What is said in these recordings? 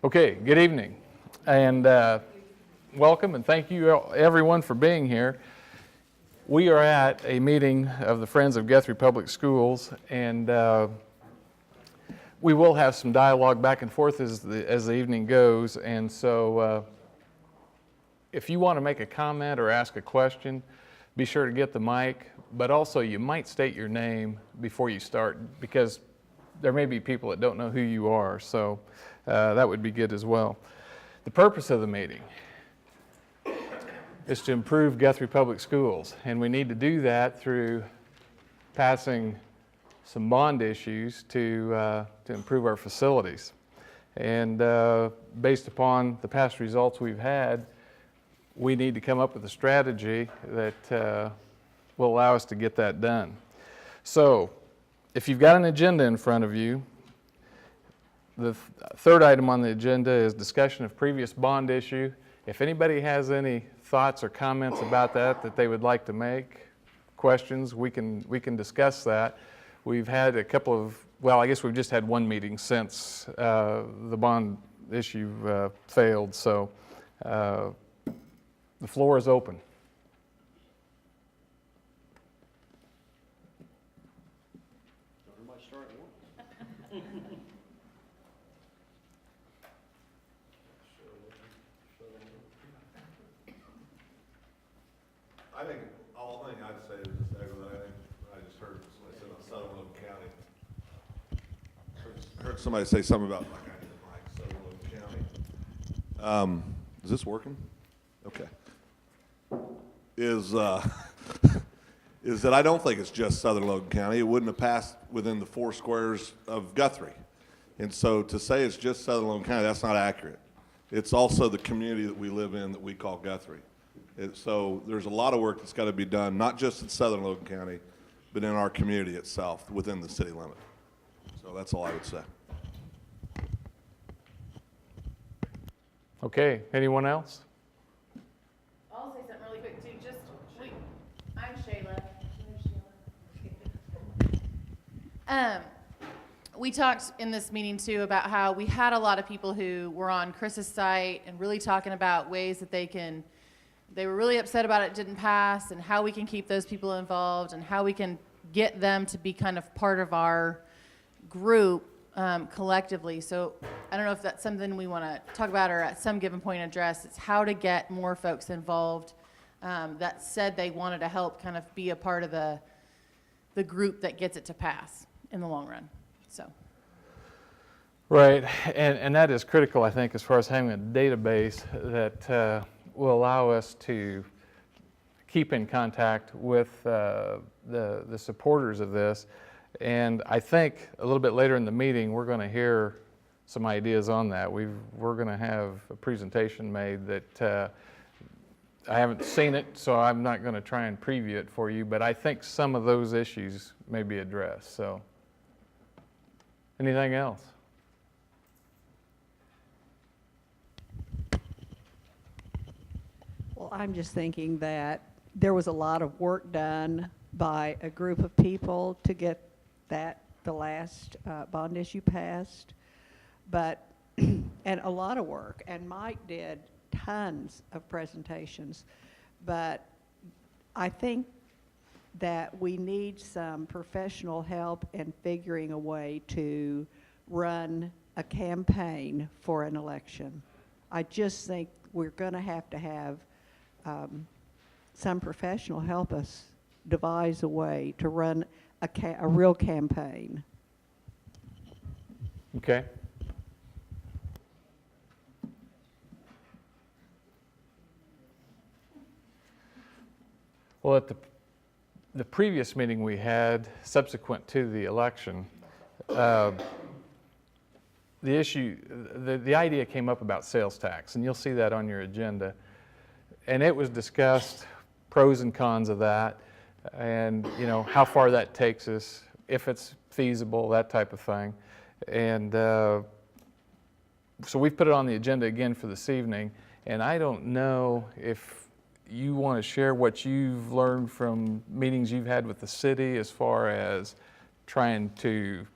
Okay, good evening, and welcome, and thank you everyone for being here. We are at a meeting of the Friends of Guthrie Public Schools, and we will have some dialogue back and forth as the evening goes, and so if you want to make a comment or ask a question, be sure to get the mic, but also you might state your name before you start, because there may be people that don't know who you are, so that would be good as well. The purpose of the meeting is to improve Guthrie Public Schools, and we need to do that through passing some bond issues to improve our facilities. And based upon the past results we've had, we need to come up with a strategy that will allow us to get that done. So, if you've got an agenda in front of you, the third item on the agenda is discussion of previous bond issue. If anybody has any thoughts or comments about that they would like to make, questions, we can discuss that. We've had a couple of, well, I guess we've just had one meeting since the bond issue failed, so the floor is open. I think all thing I'd say is just echo that. I just heard somebody say about Southern Logan County. Heard somebody say something about like I didn't like Southern Logan County. Is this working? Okay. Is that I don't think it's just Southern Logan County. It wouldn't have passed within the 4 squares of Guthrie. And so to say it's just Southern Logan County, that's not accurate. It's also the community that we live in that we call Guthrie. So there's a lot of work that's got to be done, not just in Southern Logan County, but in our community itself, within the city limit. So that's all I would say. Okay, anyone else? I'll say something really quick too. I'm Shayla. We talked in this meeting too about how we had a lot of people who were on Chris's site and really talking about ways that they were really upset about it didn't pass, and how we can keep those people involved and how we can get them to be kind of part of our group collectively. So I don't know if that's something we want to talk about or at some given point address. It's how to get more folks involved that said they wanted to help kind of be a part of the group that gets it to pass in the long run. So. Right, and that is critical, I think, as far as having a database that will allow us to keep in contact with the supporters of this. And I think a little bit later in the meeting, we're going to hear some ideas on that. We're going to have a presentation made that I haven't seen it, so I'm not going to try and preview it for you, but I think some of those issues may be addressed. So, anything else? Well, I'm just thinking that there was a lot of work done by a group of people to get the last bond issue passed, and a lot of work. And Mike did tons of presentations, but I think that we need some professional help in figuring a way to run a campaign for an election. I just think we're going to have some professional help us devise a way to run a real campaign. Okay. Well, at the previous meeting we had, subsequent to the election, the idea came up about sales tax, and you'll see that on your agenda. And it was discussed, pros and cons of that, and how far that takes us, if it's feasible, that type of thing. And so we've put it on the agenda again for this evening, and I don't know if you want to share what you've learned from meetings you've had with the city as far as trying to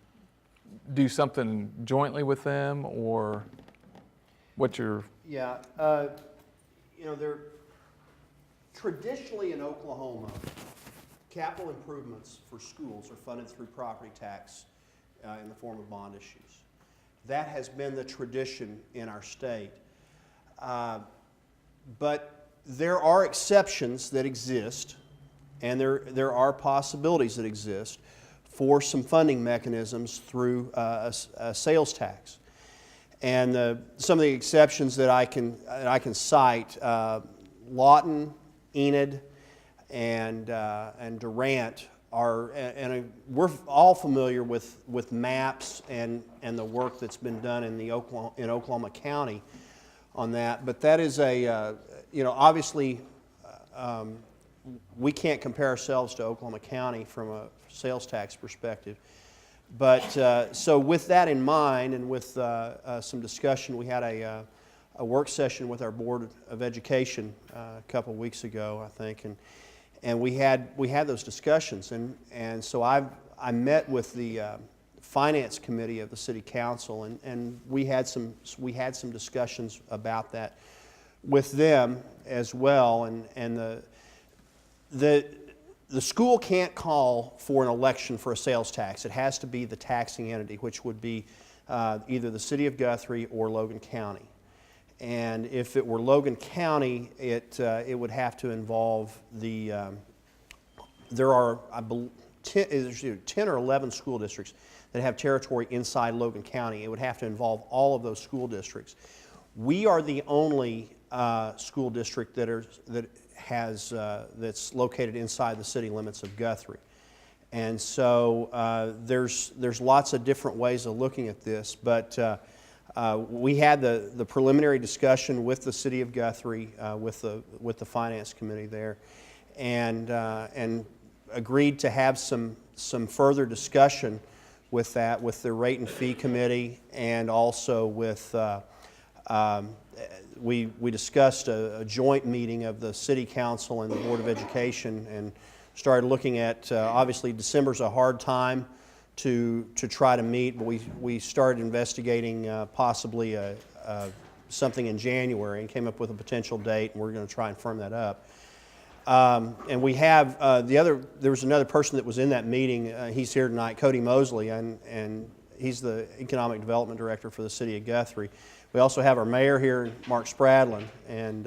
do something jointly with them, or what your, Yeah, you know, there, traditionally in Oklahoma, capital improvements for schools are funded through property tax in the form of bond issues. That has been the tradition in our state. But there are exceptions that exist, and there are possibilities that exist for some funding mechanisms through a sales tax. And some of the exceptions that I can cite, Lawton, Enid, and Durant are, and we're all familiar with MAPS and the work that's been done in Oklahoma County on that. But that is a, you know, obviously we can't compare ourselves to Oklahoma County from a sales tax perspective. But so with that in mind, and with some discussion, we had a work session with our Board of Education a couple weeks ago, I think, and we had those discussions, and so I met with the Finance Committee of the City Council, and we had some discussions about that with them as well, and the school can't call for an election for a sales tax. It has to be the taxing entity, which would be either the City of Guthrie or Logan County. And if it were Logan County, it would have to involve the, there are, I believe, 10 or 11 school districts that have territory inside Logan County. It would have to involve all of those school districts. We are the only school district that's located inside the city limits of Guthrie. And so there's lots of different ways of looking at this, but we had the preliminary discussion with the City of Guthrie, with the Finance Committee there, and agreed to have some further discussion with that, with the Rate and Fee Committee, and also with we discussed a joint meeting of the City Council and the Board of Education, and started looking at, obviously December's a hard time to try to meet, but we started investigating possibly something in January, and came up with a potential date, and we're going to try and firm that up. And we have there was another person that was in that meeting. He's here tonight, Cody Mosley, and he's the Economic Development Director for the City of Guthrie. We also have our mayor here, Mark Spradlin, and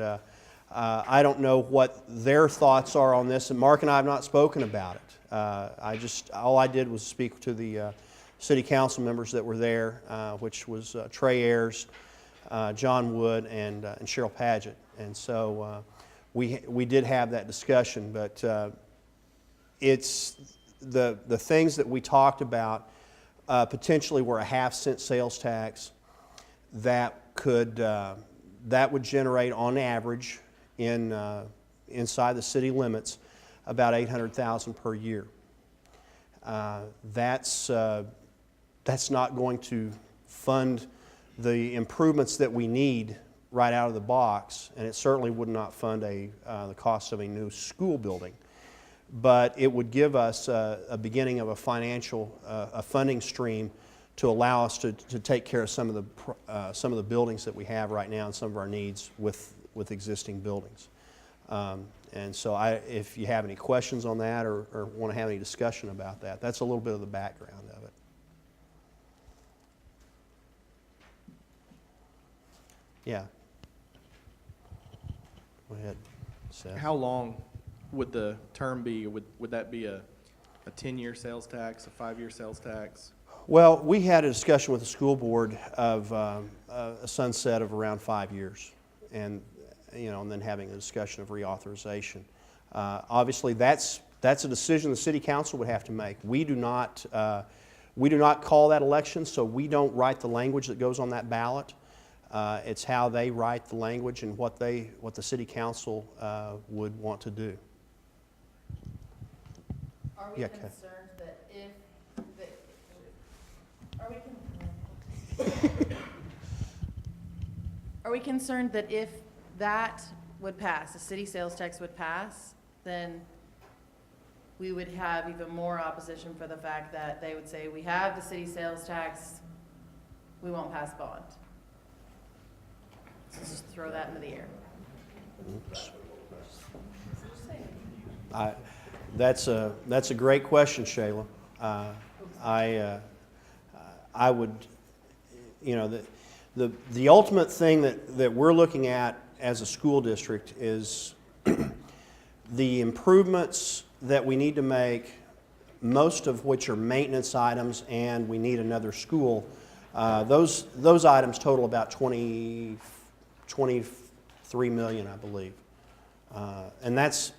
I don't know what their thoughts are on this, and Mark and I have not spoken about it. All I did was speak to the city council members that were there, which was Trey Ayers, John Wood, and Cheryl Padgett, and so we did have that discussion, but it's the things that we talked about potentially were a half-cent sales tax that would generate on average inside the city limits about $800,000 per year. That's not going to fund the improvements that we need right out of the box, and it certainly would not fund the cost of a new school building. But it would give us a beginning of a funding stream to allow us to take care of some of the buildings that we have right now and some of our needs with existing buildings. And so if you have any questions on that or want to have any discussion about that, that's a little bit of the background of it. Yeah. Go ahead, Seth. How long would the term be? Would that be a 10-year sales tax, a 5-year sales tax? Well, we had a discussion with the school board of a sunset of around 5 years, and and then having a discussion of reauthorization. Obviously, that's a decision the city council would have to make. We do not call that election, so we don't write the language that goes on that ballot. It's how they write the language and what the city council would want to do. Are we Yeah, concerned that if are we concerned that if that would pass, the city sales tax would pass, then we would have even more opposition for the fact that they would say, we have the city sales tax, we won't pass bond? throw that into the air. That's a great question, Shayla. I would, you know, the ultimate thing that we're looking at as a school district is the improvements that we need to make, most of which are maintenance items, and we need another school. Those items total about 23 million, I believe. And that's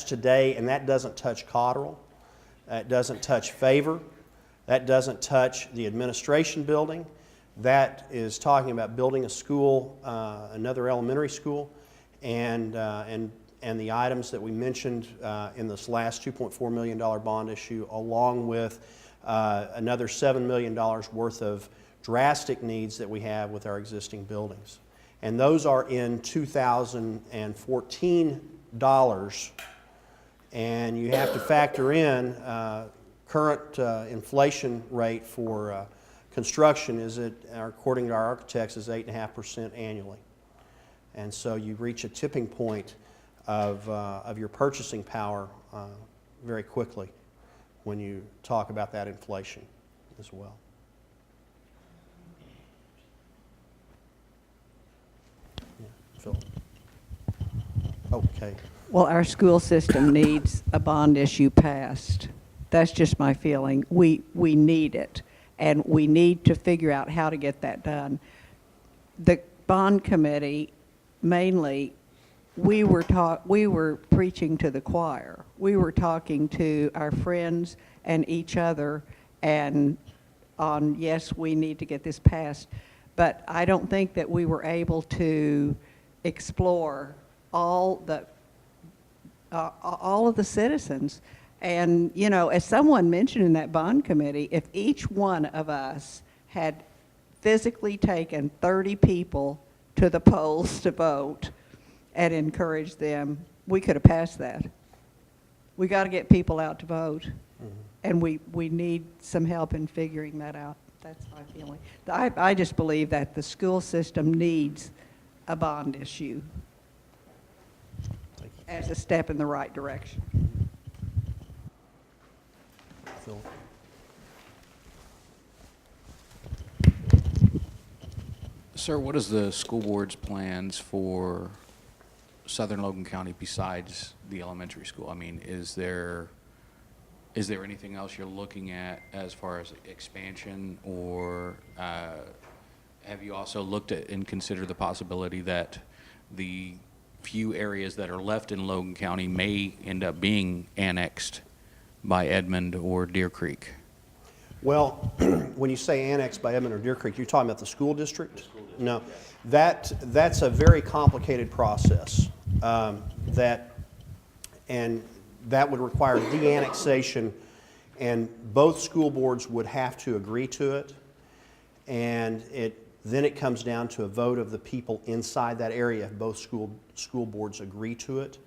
today, and that doesn't touch Cotterell, that doesn't touch Favor, that doesn't touch the administration building. That is talking about building a school, another elementary school, and the items that we mentioned in this last $2.4 million bond issue, along with another $7 million worth of drastic needs that we have with our existing buildings. And those are in 2014 dollars, and you have to factor in current inflation rate for construction is according to our architects, is 8.5% annually. And so you reach a tipping point of your purchasing power very quickly when you talk about that inflation as well. Yeah, Phil. Okay. Well, our school system needs a bond issue passed. That's just my feeling. We need it, and we need to figure out how to get that done. The bond committee, mainly, we were preaching to the choir. We were talking to our friends and each other, and on, yes, we need to get this passed. But I don't think that we were able to explore all of the citizens. And, you know, as someone mentioned in that bond committee, if each one of us had physically taken 30 people to the polls to vote and encouraged them, we could have passed that. We got to get people out to vote. Mm-hmm. And we need some help in figuring that out. That's my feeling. I just believe that the school system needs a bond issue as a step in the right direction. Phil. Sir, what is the school board's plans for Southern Logan County besides the elementary school? I mean, is there anything else you're looking at as far as expansion, or have you also looked at and considered the possibility that the few areas that are left in Logan County may end up being annexed by Edmond or Deer Creek? Well, when you say annexed by Edmond or Deer Creek, you're talking about the school district? No, that's a very complicated process. That would require de-annexation, and both school boards would have to agree to it, and then it comes down to a vote of the people inside that area if both school boards agree to it.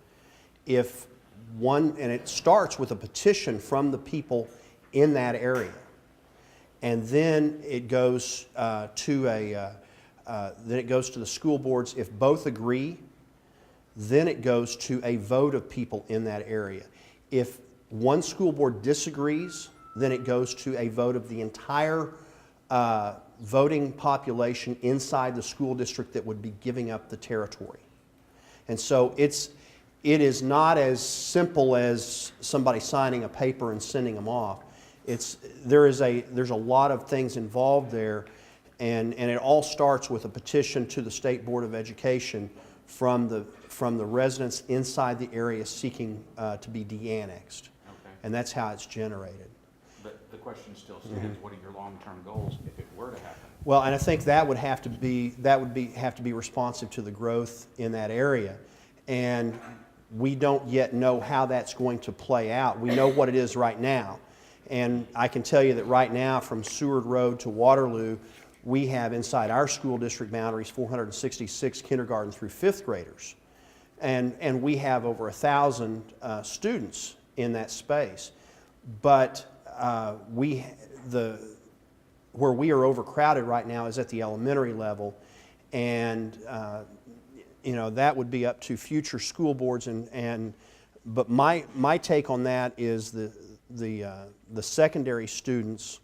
And it starts with a petition from the people in that area, and then it goes to the school boards. If both agree, then it goes to a vote of people in that area. If one school board disagrees, then it goes to a vote of the entire voting population inside the school district that would be giving up the territory. And so it is not as simple as somebody signing a paper and sending them off. There's a lot of things involved there, and it all starts with a petition to the State Board of Education from the residents inside the area seeking to be de-annexed. Okay. And that's how it's generated. But the question still stands, what are your long-term goals if it were to happen? Well, and I think that would have to be responsive to the growth in that area. And we don't yet know how that's going to play out. We know what it is right now. And I can tell you that right now, from Seward Road to Waterloo, we have inside our school district boundaries 466 kindergarten through fifth graders. And we have over 1,000 students in that space. But where we are overcrowded right now is at the elementary level, and you know, that would be up to future school boards but my take on that is the secondary students,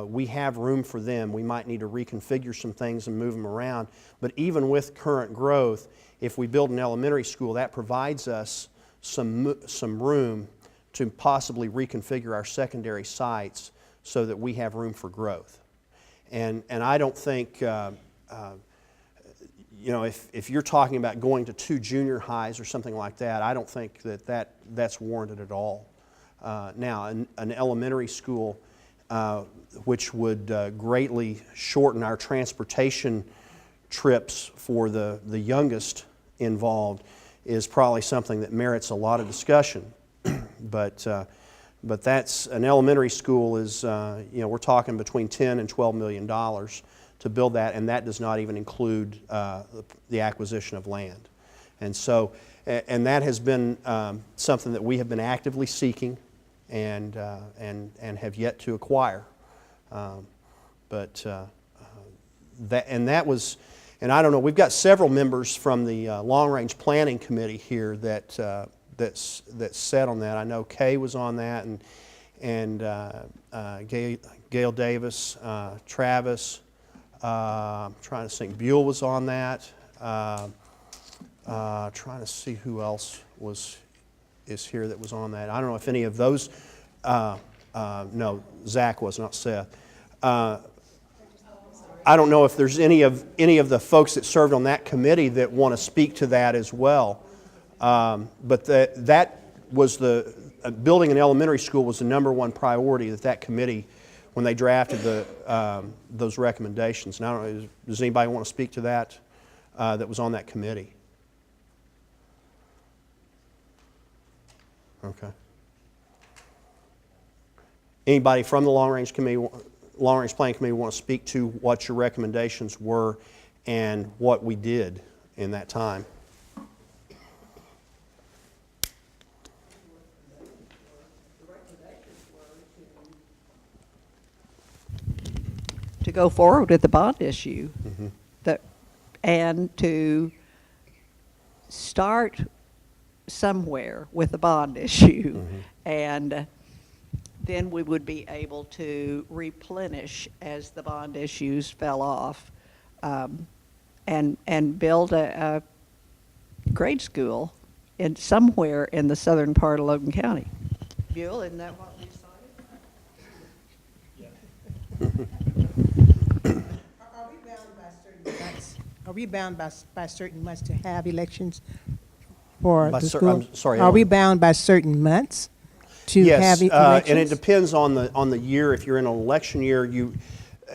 we have room for them. We might need to reconfigure some things and move them around. But even with current growth, if we build an elementary school, that provides us some room to possibly reconfigure our secondary sites so that we have room for growth. And I don't think, you know, if you're talking about going to 2 junior highs or something like that, I don't think that's warranted at all. Now, an elementary school, which would greatly shorten our transportation trips for the youngest involved, is probably something that merits a lot of discussion. But that's, an elementary school is, you know, we're talking between $10 and $12 million to build that, and that does not even include the acquisition of land. And so, and that has been something that we have been actively seeking and have yet to acquire. That was, and I don't know, we've got several members from the Long Range Planning Committee here that sat on that. I know Kay was on that, and Gail Davis, Travis, I'm trying to think, Buell was on that. Trying to see who else is here that was on that. I don't know if any of those, no, Zach was, not Seth. I don't know if there's any of the folks that served on that committee that want to speak to that as well. But that was building an elementary school was the #1 priority that committee, when they drafted those recommendations. And I don't know, does anybody want to speak to that that was on that committee? Okay. Anybody from the Long Range Planning Committee want to speak to what your recommendations were and what we did in that time? To go forward with the bond issue, and to start somewhere with the bond issue, and then we would be able to replenish as the bond issues fell off, and build a grade school somewhere in the southern part of Logan County. Buell, isn't that what we decided? Are we bound by certain months to have elections for the school? I'm sorry, Are we Ellen. bound by certain months to Yes, have elections? and it depends on the year. If you're in an election year,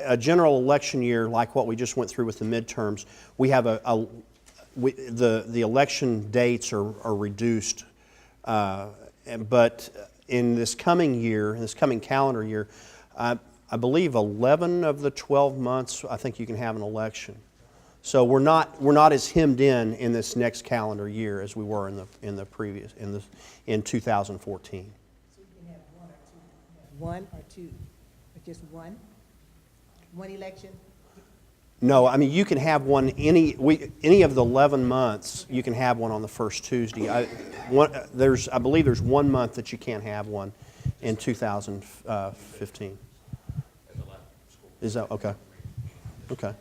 a general election year like what we just went through with the midterms, we have the election dates are reduced. But in this coming year, in this coming calendar year, I believe 11 of the 12 months, I think you can have an election. So we're not as hemmed in this next calendar year as we were in 2014. So you can have one or two, or just one election? No, I mean you can have one any of the 11 months. You can have one on the first Tuesday. I believe there's 1 month that you can't have one in 2015. Is that okay? Okay. You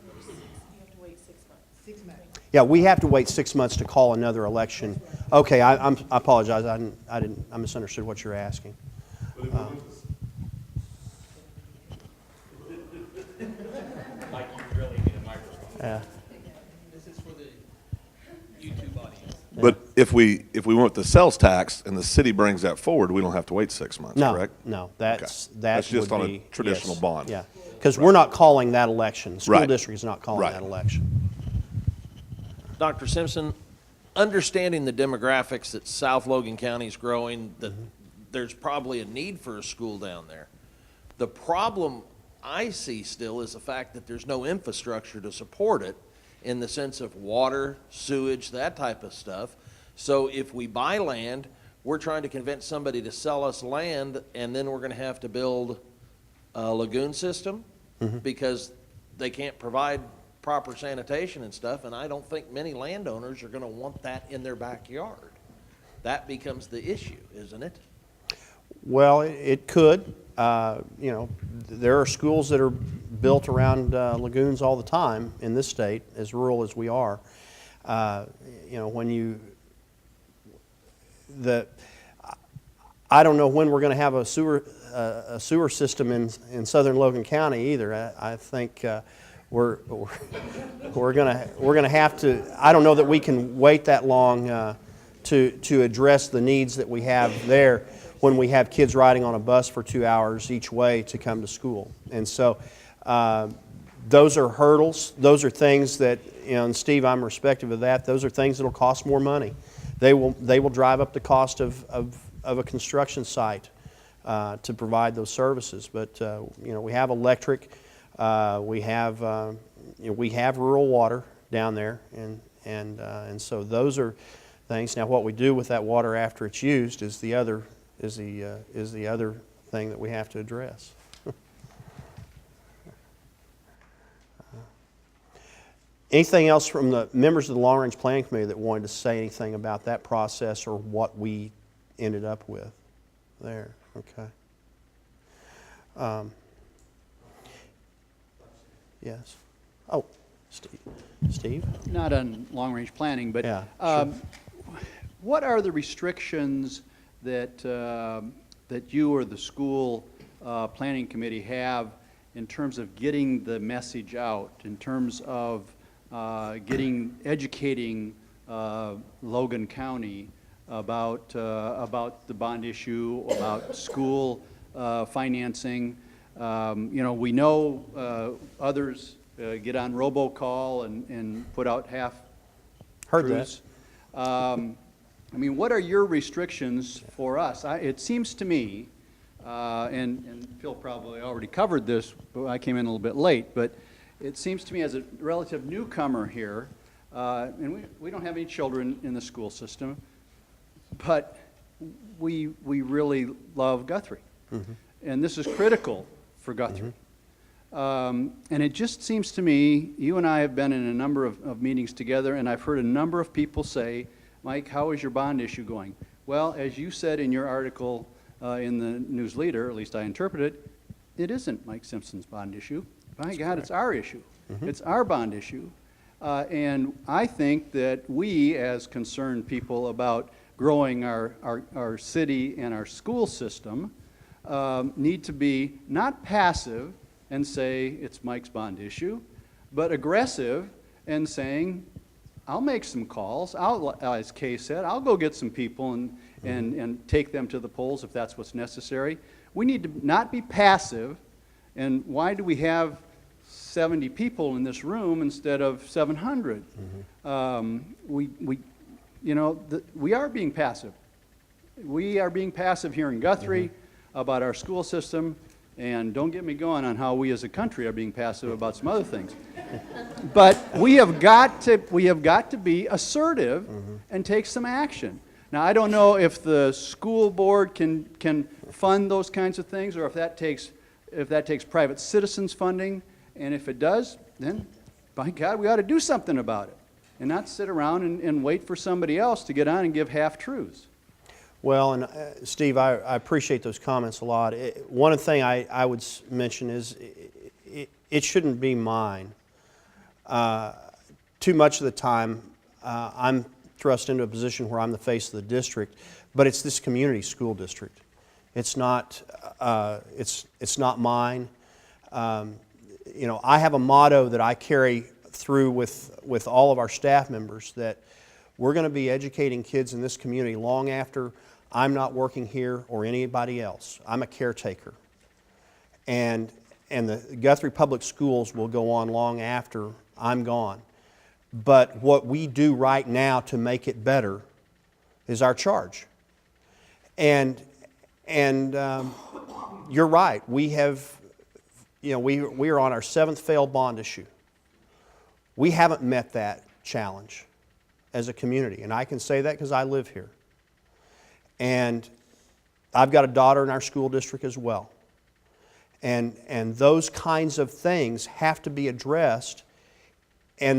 have to wait 6 months. 6 months. Yeah, we have to wait 6 months to call another election. Okay, I apologize. I misunderstood what you're asking. Like you really need a microphone. Yeah. This is for the YouTube audience. But if we went with the sales tax and the city brings that forward, we don't have to wait 6 months, No, correct? no, Okay. that's just would on a be- traditional yes, bond. Yeah, because we're not calling that election. The school Right. district is not calling Right. that election. Dr. Simpson, understanding the demographics that South Logan County is growing, that there's probably a need for a school down there. The problem I see still is the fact that there's no infrastructure to support it in the sense of water, sewage, that type of stuff. So if we buy land, we're trying to convince somebody to sell us land, and then we're going to have to build a lagoon system because they can't provide proper sanitation and stuff, and I don't think many landowners are gonna want that in their backyard. That becomes the issue, isn't it? Well, it could. You know, there are schools that are built around lagoons all the time in this state, as rural as we are. You know, I don't know when we're going to have a sewer system in southern Logan County either. I think we're going to have to. I don't know that we can wait that long to address the needs that we have there when we have kids riding on a bus for 2 hours each way to come to school. And so those are hurdles. Those are things that, you know, and Steve, I'm respective of that. Those are things that will cost more money. They will drive up the cost of a construction site to provide those services. But you know, we have electric, we have rural water down there, and so those are things. Now, what we do with that water after it's used is the other thing that we have to address. Anything else from the members of the Long Range Planning Committee that wanted to say anything about that process or what we ended up with there? Okay. Yes. Oh, Steve? Not on long-range planning, but Yeah, sure. What are the restrictions that, that you or the school planning committee have in terms of getting the message out, in terms of educating Logan County about the bond issue, about school financing? You know, we know others get on robocall and put out half Heard truths. I mean, what are your restrictions for us? It seems to me, and Phil probably already covered this, but I came in a little bit late, but it seems to me as a relative newcomer here, and we don't have any children in the school system, but we really love Guthrie. Mm-hmm. And this is critical for Guthrie. And it just seems to me, you and I have been in a number of meetings together, and I've heard a number of people say, Mike, how is your bond issue going? Well, as you said in your article in the News Leader, at least I interpret it, it isn't Mike Simpson's bond issue. By God, it's our issue. Mm-hmm. It's our bond issue. And I think that we, as concerned people about growing our city and our school system, need to be not passive and say it's Mike's bond issue, but aggressive and saying, I'll make some calls. As Kay said, I'll go get some people and take them to the polls if that's what's necessary. We need to not be passive. And why do we have 70 people in this room instead of 700? We are being passive. We are being passive here in Guthrie about our school system, and don't get me going on how we as a country are being passive about some other things. But we have got to be assertive and take some action. Now, I don't know if the school board can fund those kinds of things, or if that takes private citizens funding, and if it does, then by God, we ought to do something about it, and not sit around and wait for somebody else to get on and give half-truths. Well, and Steve, I appreciate those comments a lot. One thing I would mention is it shouldn't be mine. Too much of the time, I'm thrust into a position where I'm the face of the district, but it's this community school district. It's not mine. You know, I have a motto that I carry through with all of our staff members, that we're going to be educating kids in this community long after I'm not working here or anybody else. I'm a caretaker. And the Guthrie Public Schools will go on long after I'm gone. But what we do right now to make it better is our charge. And you're right. We have, you know, we are on our 7th failed bond issue. We haven't met that challenge as a community, and I can say that because I live here. And I've got a daughter in our school district as well. And those kinds of things have to be addressed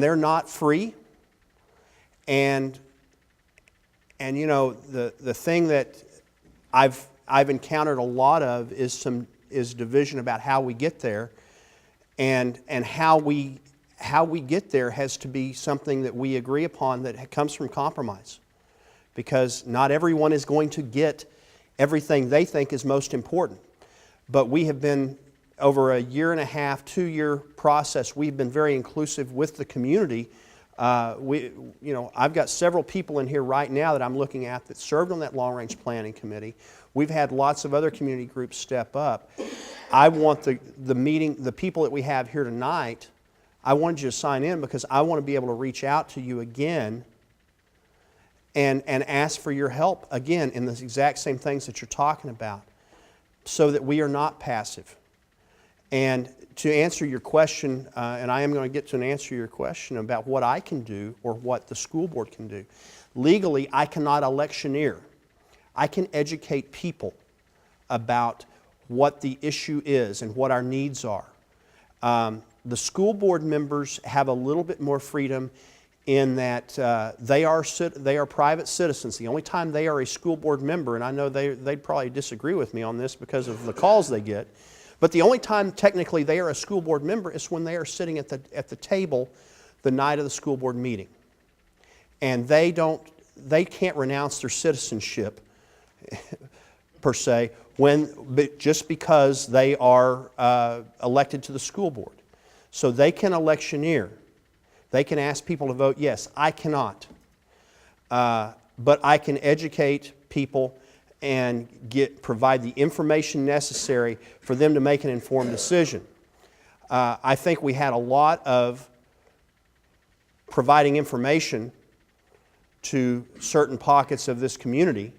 they're not free. And you know, the thing that I've encountered a lot of is division about how we get there, and how we get there has to be something that we agree upon that comes from compromise, because not everyone is going to get everything they think is most important. But we have been, over a 1.5, 2-year process, we've been very inclusive with the community. I've got several people in here right now that I'm looking at that served on that long-range planning committee. We've had lots of other community groups step up. I want the people that we have here tonight, I wanted you to sign in because I want to be able to reach out to you again and ask for your help again in the exact same things that you're talking about, so that we are not passive. And to answer your question, and I am going to get to an answer to your question about what I can do or what the school board can do. Legally, I cannot electioneer. I can educate people about what the issue is and what our needs are. The school board members have a little bit more freedom in that they are private citizens. The only time they are a school board member, and I know they'd probably disagree with me on this because of the calls they get, but the only time technically they are a school board member is when they are sitting at the table the night of the school board meeting. And they can't renounce their citizenship per se just because they are elected to the school board. So they can electioneer. They can ask people to vote yes. I cannot. But I can educate people and provide the information necessary for them to make an informed decision. I think we had a lot of providing information to certain pockets of this community,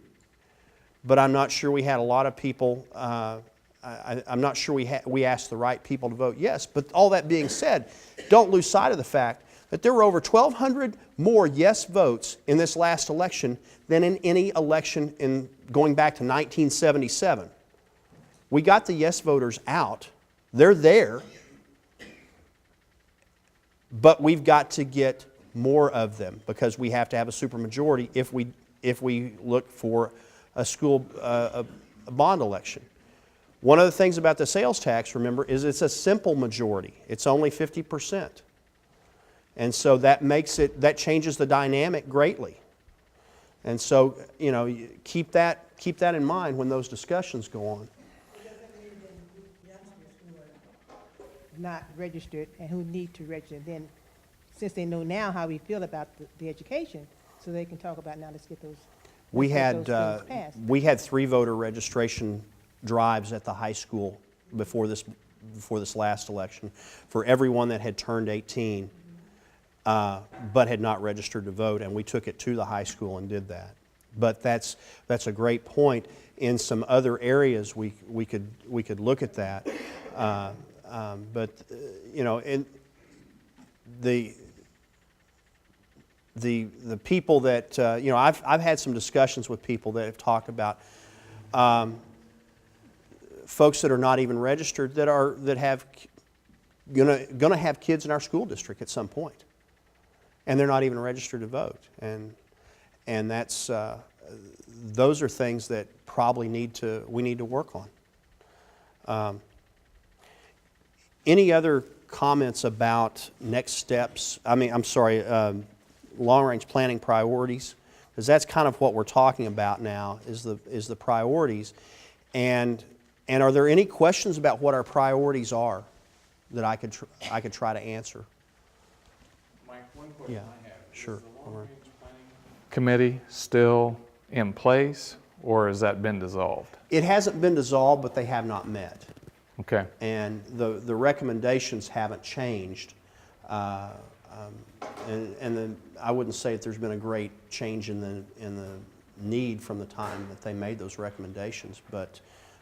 but I'm not sure we had a lot of people, I'm not sure we asked the right people to vote yes. But all that being said, don't lose sight of the fact that there were over 1,200 more yes votes in this last election than in any election going back to 1977. We got the yes voters out. They're there. But we've got to get more of them because we have to have a supermajority if we look for a bond election. One of the things about the sales tax, remember, is it's a simple majority. It's only 50%. And so that changes the dynamic greatly. And so, keep that in mind when those discussions go on. Not registered and who need to register. Then, since they know now how we feel about the education, so they can talk about now. Let's get those. We things passed. had 3 voter registration drives at the high school before this last election for everyone that had turned 18, but had not registered to vote, and we took it to the high school and did that. But that's a great point. In some other areas, we could look at that. But in the people that I've had some discussions with people that have talked about folks that are not even registered that have gonna have kids in our school district at some point, and they're not even registered to vote, and that's those are things that probably we need to work on. Any other comments about next steps? Long-range planning priorities, because that's kind of what we're talking about now is the priorities. And are there any questions about what our priorities are that I could try to answer? Mike, one question Yeah, I have. sure. Is the long-range planning committee still in place, or has that been dissolved? It hasn't been dissolved, but they have not met. Okay. And the recommendations haven't changed. I wouldn't say that there's been a great change in the need from the time that they made those recommendations, but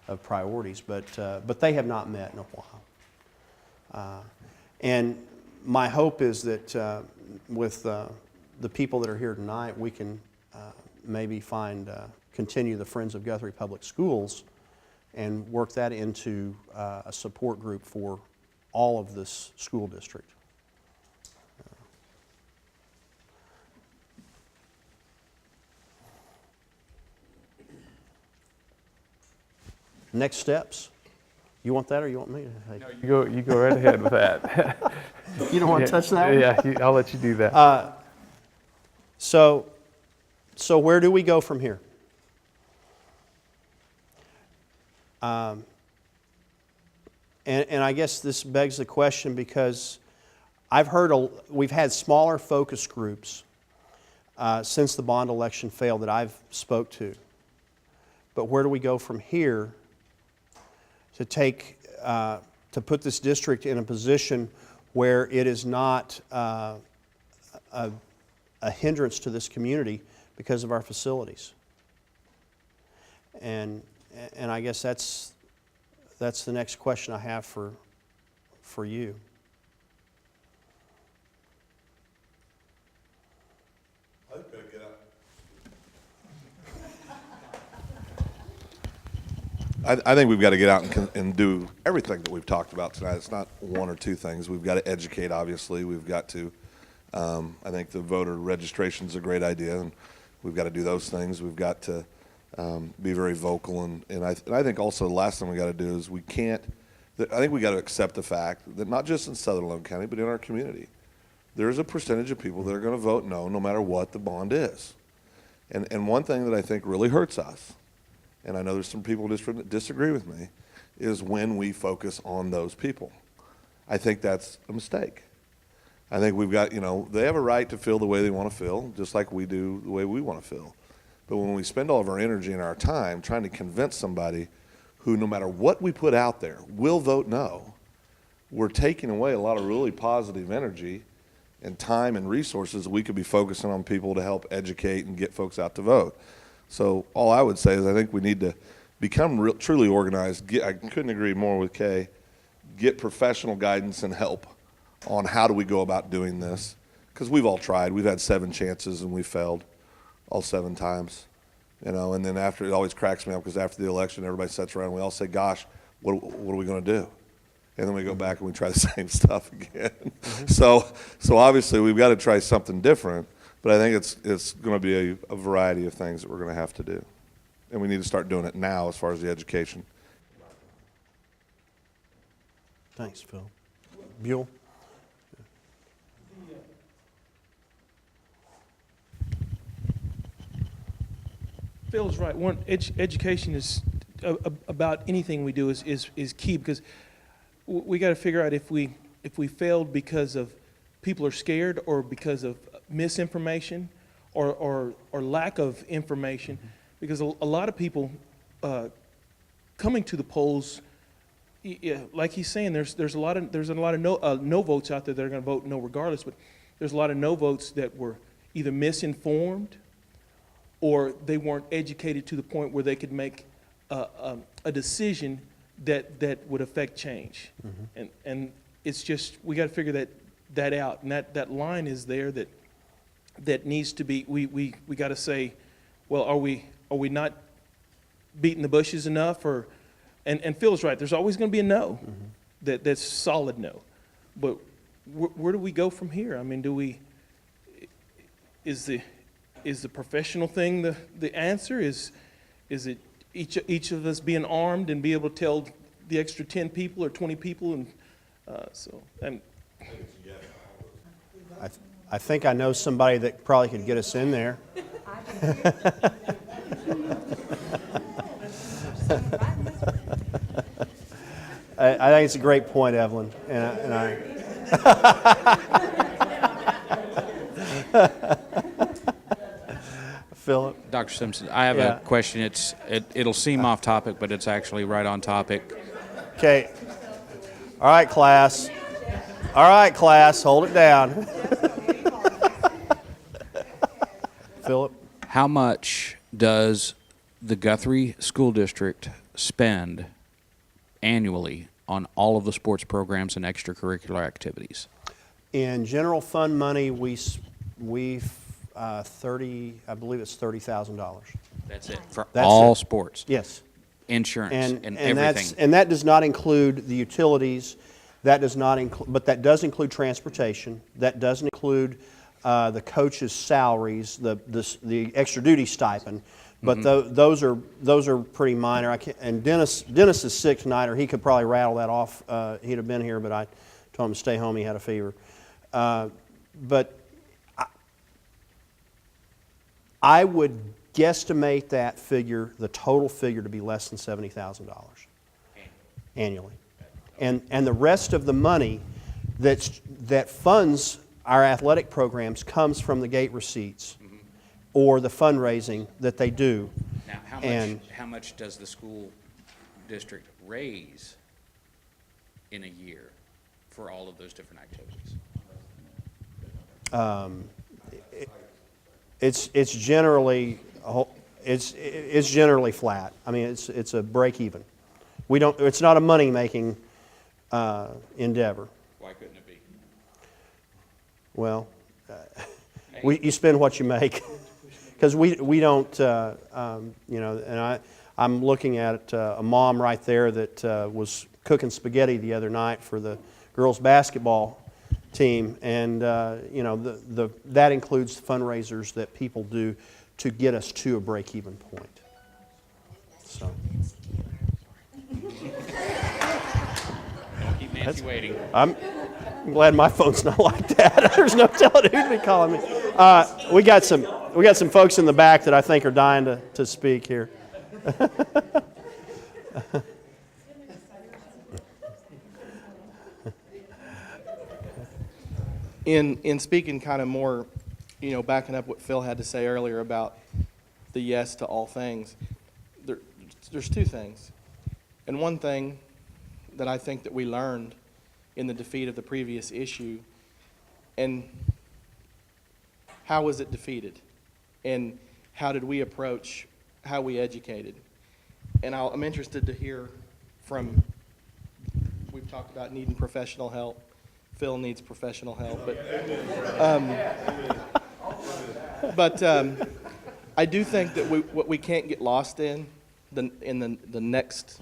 of priorities. But they have not met in a while. And my hope is that with the people that are here tonight, we can maybe continue the Friends of Guthrie Public Schools and work that into a support group for all of this school district. Next steps? You want that or you want me to take it? You go right ahead with that. You don't want to touch that one? Yeah, I'll let you do that. So where do we go from here? And I guess this begs the question because I've heard we've had smaller focus groups since the bond election failed that I've spoke to. But where do we go from here to to put this district in a position where it is not a hindrance to this community because of our facilities? And I guess that's the next question I have for you. I think we've got to get out and do everything that we've talked about tonight. It's not one or two things. We've got to educate, obviously. We've got to, I think the voter registration is a great idea, and we've got to do those things. We've got to be very vocal, and I think also the last thing we got to do is I think we got to accept the fact that not just in Southern Logan County, but in our community, there is a percentage of people that are going to vote no matter what the bond is. And one thing that I think really hurts us, and I know there's some people who disagree with me, is when we focus on those people. I think that's a mistake. I think we've got, they have a right to feel the way they want to feel, just like we do the way we want to feel. But when we spend all of our energy and our time trying to convince somebody who, no matter what we put out there, will vote no, we're taking away a lot of really positive energy and time and resources that we could be focusing on people to help educate and get folks out to vote. So all I would say is I think we need to become truly organized. I couldn't agree more with Kay. Get professional guidance and help on how do we go about doing this. Because we've all tried. We've had 7 chances and we failed all 7 times. And then after, it always cracks me up because after the election, everybody sits around and we all say, gosh, what are we going to do? And then we go back and we try the same stuff again. So obviously we've got to try something different. But I think it's going to be a variety of things that we're going to have to do. And we need to start doing it now as far as the education. Thanks, Phil. Buell? Phil's right. Education is about anything we do is key because we got to figure out if we failed because of people are scared or because of misinformation or lack of information, because a lot of people coming to the polls, like he's saying, there's a lot of no votes out there that are going to vote no regardless, but there's a lot of no votes that were either misinformed or they weren't educated to the point where they could make a decision that would affect change. And it's just, we got to figure that out, and that line is there that needs to be, we got to say, well, are we not beating the bushes enough? And Phil's right, there's always going to be a no, that's solid no. But where do we go from here? I mean, is the professional thing the answer? Is it each of us being armed and be able to tell the extra 10 people or 20 people? And I think I know somebody that probably could get us in there. I think it's a great point, Evelyn, and I Philip? Dr. Simpson, I have a question. It'll seem off topic, but it's actually right on topic. Okay. All right, class. All right, class, hold it down. Philip? How much does the Guthrie School District spend annually on all of the sports programs and extracurricular activities? In general fund money, I believe it's $30,000. That's it for That's all it. sports. Yes. Insurance and everything. And that does not include the utilities. That does not include, but that does include transportation. That doesn't include the coaches' salaries, the extra duty stipend, but those are pretty minor. I can't, and Dennis is sick tonight, or he could probably rattle that off. He'd have been here, but I told him to stay home. He had a fever. But I would guesstimate that figure, the total figure, to be less than $70,000 annually. And the rest of the money that funds our athletic programs comes from the gate receipts or the fundraising that they do. Now, how much does the school district raise in a year for all of those different activities? It's generally flat. I mean, it's a break even. It's not a money making endeavor. Why couldn't it be? Well, you spend what you make, because we don't, and I'm looking at a mom right there that was cooking spaghetti the other night for the girls basketball team, and that includes fundraisers that people do to get us to a break-even point. So. Don't keep Nancy waiting. I'm glad my phone's not like that. There's no telling who'd be calling me. We got some folks in the back that I think are dying to speak here. In speaking kind of more, backing up what Phil had to say earlier about the yes to all things, there's two things. And one thing that I think that we learned in the defeat of the previous issue, and how was it defeated? And how did we approach how we educated? And I'm interested to hear from, we've talked about needing professional help. Phil needs professional help, but I do think that what we can't get lost in the next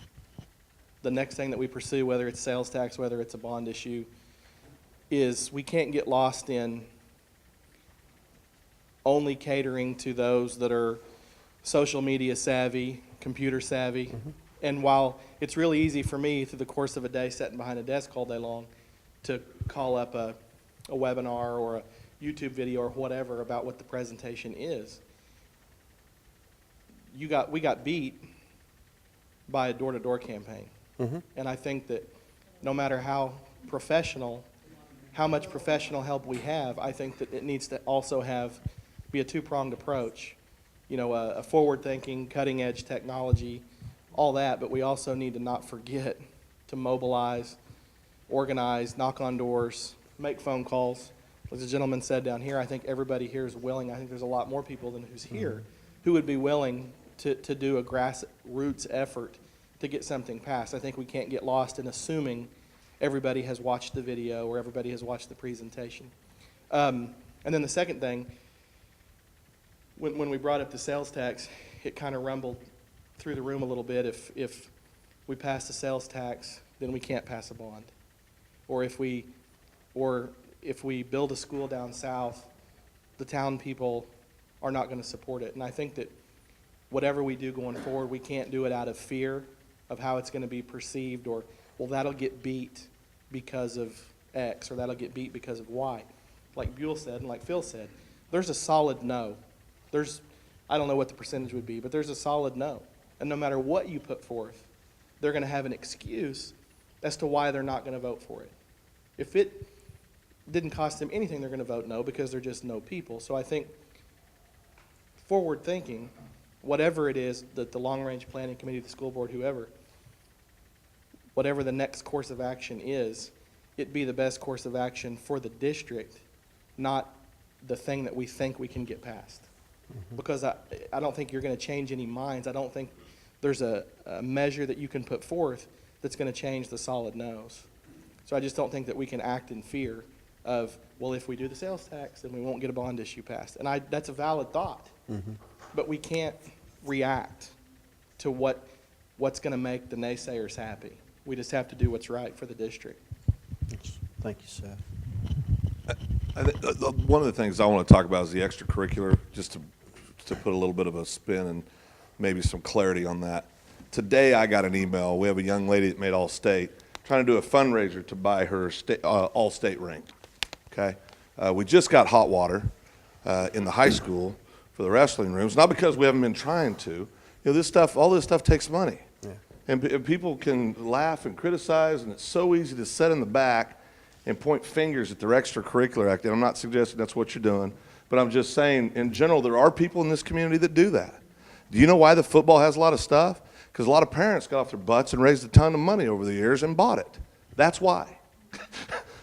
thing that we pursue, whether it's sales tax, whether it's a bond issue, is we can't get lost in only catering to those that are social media savvy, computer savvy. Mm-hmm. And while it's really easy for me through the course of a day sitting behind a desk all day long to call up a webinar or a YouTube video or whatever about what the presentation is, we got beat by a door-to-door campaign. Mm-hmm. And I think that no matter how much professional help we have, I think that it needs to also be a two-pronged approach. A forward-thinking, cutting-edge technology, all that, but we also need to not forget to mobilize, organize, knock on doors, make phone calls. As the gentleman said down here, I think everybody here is willing. I think there's a lot more people than who's here who would be willing to do a grassroots effort to get something passed. I think we can't get lost in assuming everybody has watched the video or everybody has watched the presentation. And then the second thing, when we brought up the sales tax, it kind of rumbled through the room a little bit. If we pass the sales tax, then we can't pass a bond. Or if we build a school down south, the town people are not going to support it. And I think that whatever we do going forward, we can't do it out of fear of how it's going to be perceived, or, well, that'll get beat because of X, or that'll get beat because of Y. Like Buell said, and like Phil said, there's a solid no. I don't know what the percentage would be, but there's a solid no. And no matter what you put forth, they're going to have an excuse as to why they're not going to vote for it. If it didn't cost them anything, they're going to vote no because they're just no people. So I think forward thinking, whatever it is that the long-range planning committee, the school board, whoever, whatever the next course of action is, it be the best course of action for the district, not the thing that we think we can get past. Mm-hmm. Because I don't think you're going to change any minds. I don't think there's a measure that you can put forth that's going to change the solid no's. So I just don't think that we can act in fear of, well, if we do the sales tax, then we won't get a bond issue passed. And that's a valid thought. Mm-hmm. But we can't react to what's going to make the naysayers happy. We just have to do what's right for the district. Thank you, Seth. One of the things I want to talk about is the extracurricular, just to put a little bit of a spin and maybe some clarity on that. Today I got an email. We have a young lady that made All-State, trying to do a fundraiser to buy her All-State ring. Okay, we just got hot water in the high school for the wrestling rooms. Not because we haven't been trying to. You know, this stuff, all this stuff takes money, and people can laugh and criticize, and it's so easy to sit in the back and point fingers at their extracurricular activity. I'm not suggesting that's what you're doing, but I'm just saying, in general, there are people in this community that do that. Do you know why the football has a lot of stuff? Because a lot of parents got off their butts and raised a ton of money over the years and bought it. That's why.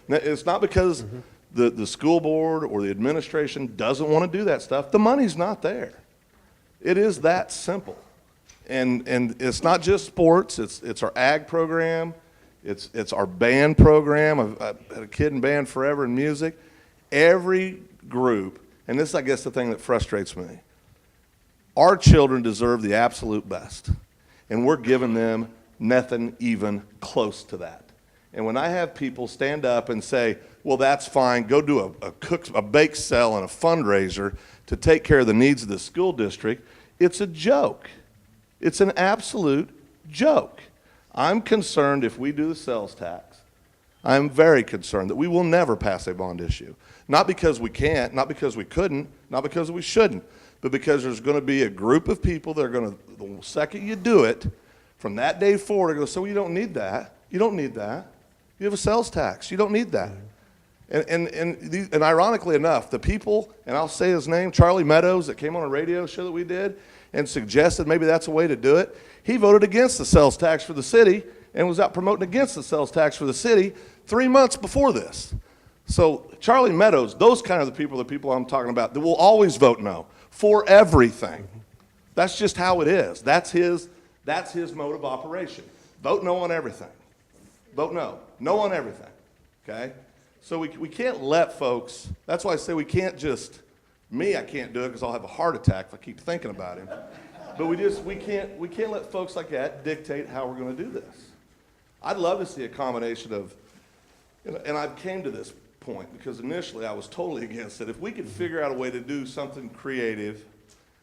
It's not because the school board or the administration doesn't want to do that stuff. The money's not there. It is that simple. And it's not just sports. It's our ag program. It's our band program. I've had a kid in band forever in music. Every group, and this is, I guess, the thing that frustrates me. Our children deserve the absolute best, and we're giving them nothing even close to that. And when I have people stand up and say, well, that's fine, go do a bake sale and a fundraiser to take care of the needs of the school district, it's a joke. It's an absolute joke. I'm concerned if we do the sales tax, I'm very concerned that we will never pass a bond issue. Not because we can't, not because we couldn't, not because we shouldn't, but because there's going to be a group of people that are going to, the second you do it, from that day forward, they're going to say, well, you don't need that. You don't need that. You have a sales tax. You don't need that. And ironically enough, the people, and I'll say his name, Charlie Meadows, that came on a radio show that we did and suggested maybe that's a way to do it, he voted against the sales tax for the city and was out promoting against the sales tax for the city 3 months before this. So Charlie Meadows, those kind of the people I'm talking about, that will always vote no for everything. That's just how it is. That's his mode of operation. Vote no on everything. Vote no. No on everything. Okay? So we can't let folks, that's why I say we can't just, I can't do it because I'll have a heart attack if I keep thinking about him. But we can't let folks like that dictate how we're going to do this. I'd love to see a combination of, and I've came to this point because initially I was totally against it. If we could figure out a way to do something creative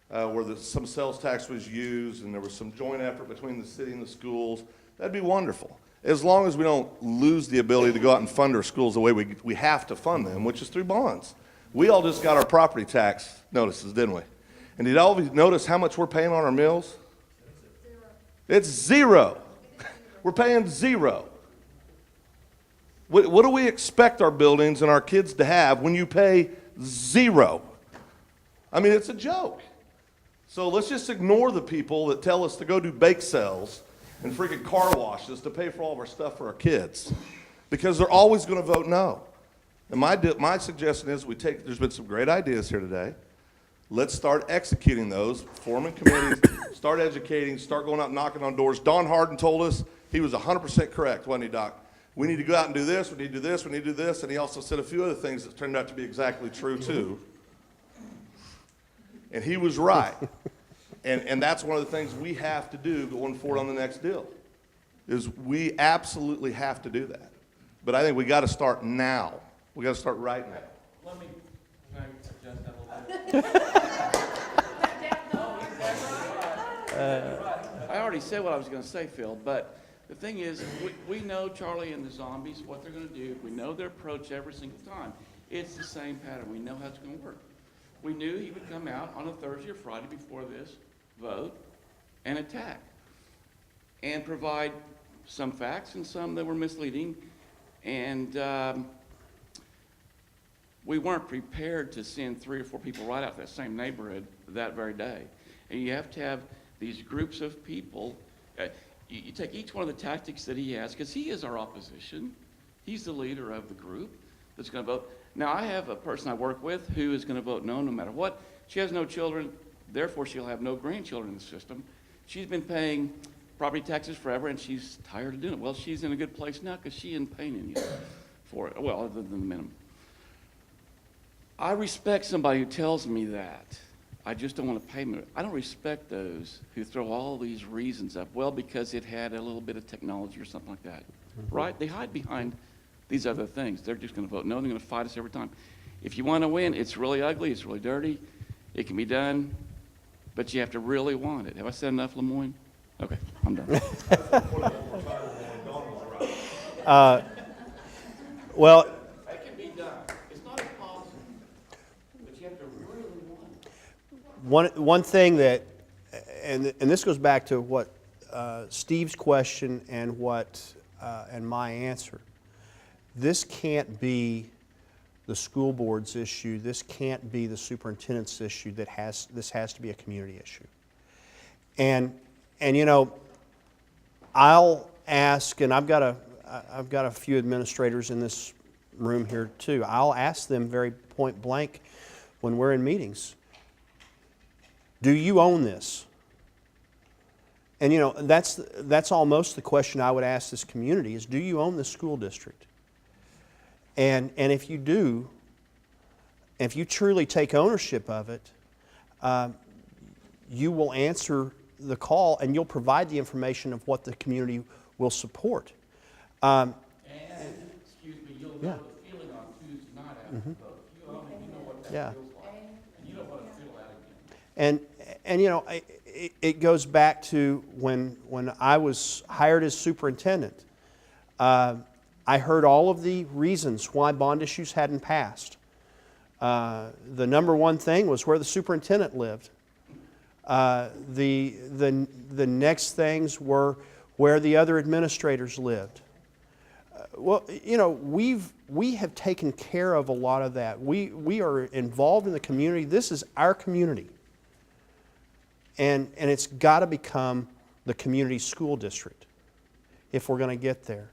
where some sales tax was used and there was some joint effort between the city and the schools, that'd be wonderful. As long as we don't lose the ability to go out and fund our schools the way we have to fund them, which is through bonds. We all just got our property tax notices, didn't we? And did all of you notice how much we're paying on our mills? It's zero. We're paying zero. What do we expect our buildings and our kids to have when you pay zero? I mean, it's a joke. So let's just ignore the people that tell us to go do bake sales and freaking car washes to pay for all of our stuff for our kids, because they're always going to vote no. And my suggestion is there's been some great ideas here today. Let's start executing those, forming committees, start educating, start going out and knocking on doors. Don Harden told us, he was 100% correct, wasn't he, Doc? We need to go out and do this, we need to do this, we need to do this, and he also said a few other things that turned out to be exactly true too. And he was right. And that's one of the things we have to do going forward on the next deal, is we absolutely have to do that. But I think we got to start now. We got to start right now. Let me suggest that a little bit. I already said what I was going to say, Phil, but the thing is, we know Charlie and the zombies, what they're going to do. We know their approach every single time. It's the same pattern. We know how it's going to work. We knew he would come out on a Thursday or Friday before this, vote, and attack, and provide some facts and some that were misleading. And we weren't prepared to send 3 or 4 people right out that same neighborhood that very day. And you have to have these groups of people. You take each one of the tactics that he has, because he is our opposition. He's the leader of the group that's going to vote. Now, I have a person I work with who is going to vote no matter what. She has no children, therefore she'll have no grandchildren in the system. She's been paying property taxes forever, and she's tired of doing it. Well, she's in a good place now because she isn't paying any for it, well, other than the minimum. I respect somebody who tells me that. I just don't want to pay me. I don't respect those who throw all these reasons up. Well, because it had a little bit of technology or something like that, right? They hide behind these other things. They're just going to vote no. They're going to fight us every time. If you want to win, it's really ugly, it's really dirty, it can be done, but you have to really want it. Have I said enough, Lemoyne? Okay, I'm done. Well, It can be done. It's not impossible, but you have to really want it. one thing that, and this goes back to what Steve's question and and my answer. This can't be the school board's issue. This can't be the superintendent's issue. This has to be a community issue. And you know, I'll ask, and I've got a few administrators in this room here too. I'll ask them very point blank when we're in meetings, do you own this? And you know, that's almost the question I would ask this community is, do you own the school district? And if you do, if you truly take ownership of it, you will answer the call and you'll provide the information of what the community will support. And, excuse me, you'll know the feeling on Tuesday night after the vote. You own it, you know what that feels like. And you don't want to feel that again. And you know, it goes back to when I was hired as superintendent. I heard all of the reasons why bond issues hadn't passed. The number one thing was where the superintendent lived. The next things were where the other administrators lived. Well, you know, we have taken care of a lot of that. We are involved in the community. This is our community. And it's got to become the community school district if we're going to get there.